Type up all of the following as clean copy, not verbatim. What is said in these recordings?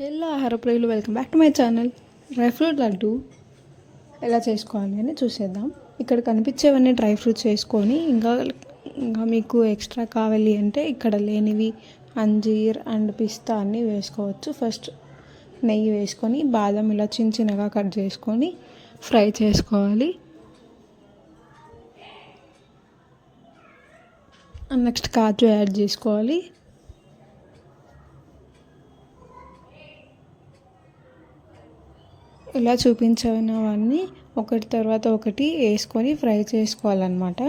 Hello ఆహార ప్రియులు, welcome back to my channel. Dry fruit laddu ఎలా చేసుకోవాలి అని చూసేద్దాం. ఇక్కడ కనిపించేవన్నీ డ్రై ఫ్రూట్స్ వేసుకొని ఇంకా మీకు ఎక్స్ట్రా కావాలి అంటే ఇక్కడ లేనివి అంజీర్ అండ్ పిస్తా అన్నీ వేసుకోవచ్చు. ఫస్ట్ నెయ్యి వేసుకొని బాదం ఇలా చిన్న చిన్నగా కట్ చేసుకొని ఫ్రై చేసుకోవాలి. నెక్స్ట్ కాజు యాడ్ చేసుకోవాలి. ఇలా చూపించినవన్నీ ఒకటి తర్వాత ఒకటి వేసుకొని ఫ్రై చేసుకోవాలన్నమాట.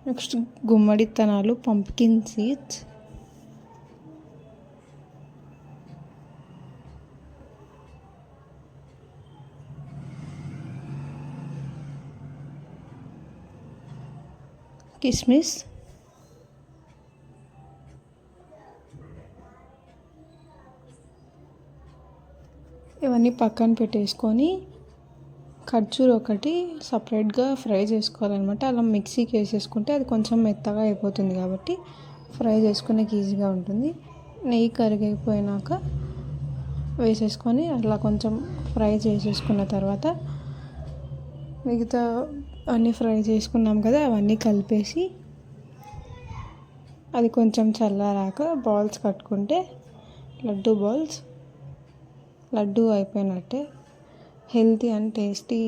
నెక్స్ట్ గుమ్మడి విత్తనాలు, పంప్కిన్ సీడ్స్, కిస్మిస్, ఇవన్నీ పక్కన పెట్టేసుకొని ఖర్జూర్ ఒకటి సపరేట్గా ఫ్రై చేసుకోవాలన్నమాట. అలా మిక్సీకి వేసేసుకుంటే అది కొంచెం మెత్తగా అయిపోతుంది కాబట్టి ఫ్రై చేసుకునేకి ఈజీగా ఉంటుంది. నెయ్యి కరిగిపోయినాక వేసేసుకొని అట్లా కొంచెం ఫ్రై చేసేసుకున్న తర్వాత మిగతా అన్నీ ఫ్రై చేసుకున్నాం కదా, అవన్నీ కలిపేసి అది కొంచెం చల్లారాక బాల్స్ కట్టుకుంటే లడ్డు అయిపోయినట్టే. హెల్తీ అండ్ టేస్టీ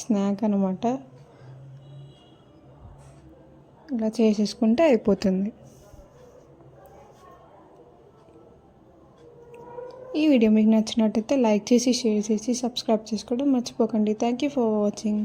స్నాక్ అనమాట. ఇలా చేసేసుకుంటే అయిపోతుంది. ఈ వీడియో మీకు నచ్చినట్టయితే లైక్ చేసి, షేర్ చేసి, సబ్స్క్రైబ్ చేసుకోవడం మర్చిపోకండి. Thank you for watching.